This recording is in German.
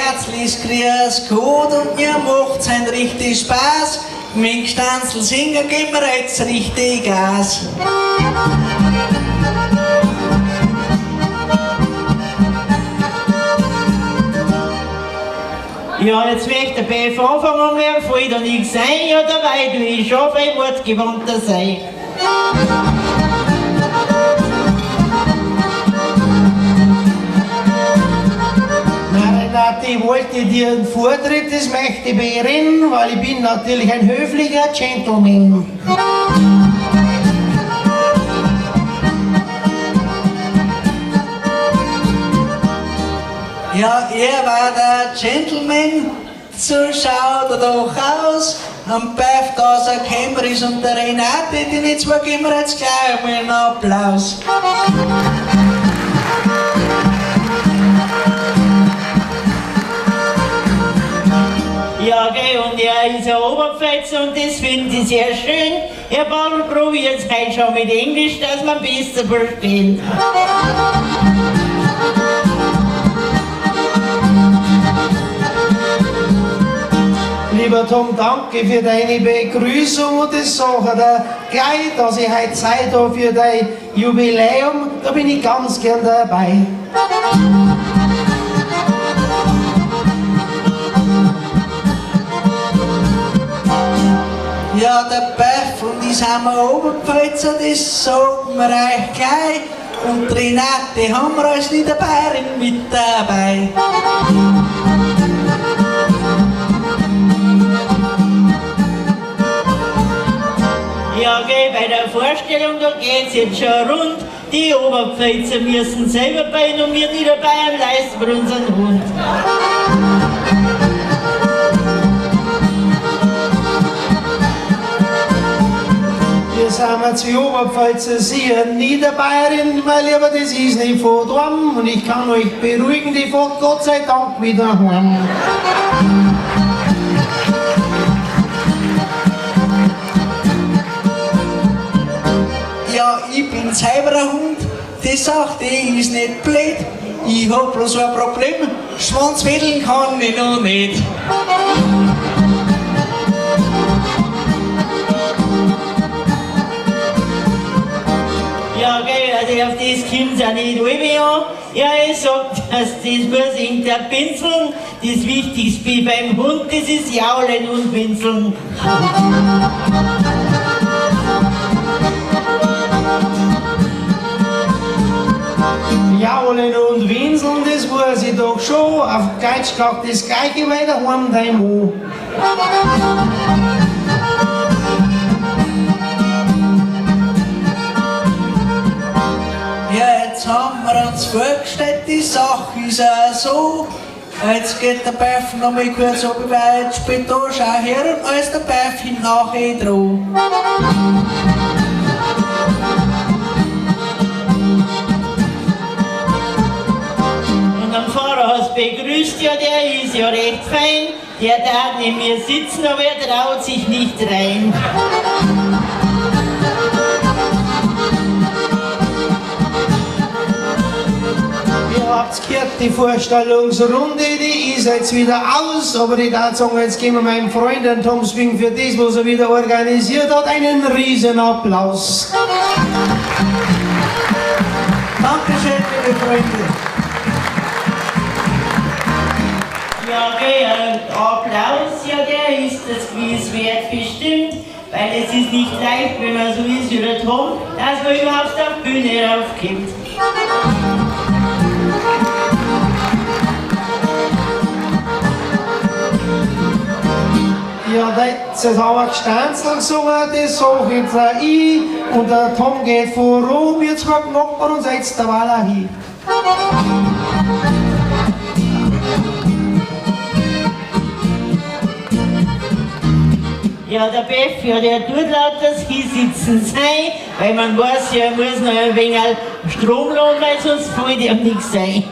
herzliches Grüß Gott und mir macht's ein richtig Spaß. Mit Stanzel singen geben wir jetzt richtig Gas. Ja, jetzt möchte der BF anfangen, wer voll da nicht sein, ja dabei, du ich schon viel wortgewandter sein. Renate, ich wollte dir einen Vortritt, das möchte ich beehren, weil ich bin natürlich ein höflicher Gentleman. Ja, ihr war der Gentleman, so schaut er doch aus. Am Beif da ist ein Kämmeris und der Renate, die zwei geben wir jetzt gleich mal einen Applaus. Ja, gell, und er ist ein Oberpfälzer und das finde ich sehr schön. Herr Bauer, probiert es heute schon mit Englisch, dass wir besser verstehen. Lieber Tom, danke für deine Begrüßung und das sage dir gleich, dass ich heute Zeit habe für dein Jubiläum, da bin ich ganz gern dabei. Ja, der Beif und ich sind wir Oberpfälzer, das sagen wir euch gleich. Und die Renate haben wir als Niederbayerin mit dabei. Ja, gell, bei der Vorstellung, da geht's jetzt schon rund. Die Oberpfälzer müssen selber bein und wir Niederbayern leisten wir unseren Hund. Wir sind zwei Oberpfälzer, Sie eine Niederbayerin, mein Lieber, das ist nicht von daheim und ich kann euch beruhigen, die fährt Gott sei Dank wieder heim. Ja, ich bin selber ein Hund, die sagt, ich ist nicht blöd. Ich hab bloß ein Problem, Schwanzwedeln kann ich noch nicht. Ja, gell, also auf das kommt's auch nicht alle an. Ja, ich sag, dass das muss irgendein Pinseln. Das Wichtigste beim Hund, das ist Jaulen und Pinseln. Jaulen und Winseln, das weiß ich doch schon. Auf Deutsch sagt das Gleiche, weil daheim dein Mo. Ja, jetzt haben wir uns vorgestellt, die Sache ist auch so. Jetzt geht der Beif noch mal kurz ab, weil jetzt spielt da, schau her, und als der Beif hin nachher dran. Und am Fahrer hast begrüßt, ja, der ist ja recht fein. Der darf neben mir sitzen, aber er traut sich nicht rein. Ihr habt gehört, die Vorstellungsrunde, die ist jetzt wieder aus, aber ich darf sagen, jetzt geben wir meinem Freund, den Tom Swing, für das, was er wieder organisiert hat, einen riesen Applaus. Dankeschön, liebe Freunde. Ja, okay, ein Applaus, ja, der ist das Quiz wert bestimmt, weil es ist nicht leicht, wenn man so ist wie der Tom, dass man überhaupt auf die Bühne raufkommt. Ja, das haben wir Stanzel gesungen, das sag jetzt auch ich. Und der Tom geht voran, jetzt knackt man uns jetzt der Waller hin. Ja, der Beff, ja, der tut laut das Hinsitzen sein, weil man weiß ja, er muss noch ein wenig Strom laden, weil sonst fällt ihm nichts sein.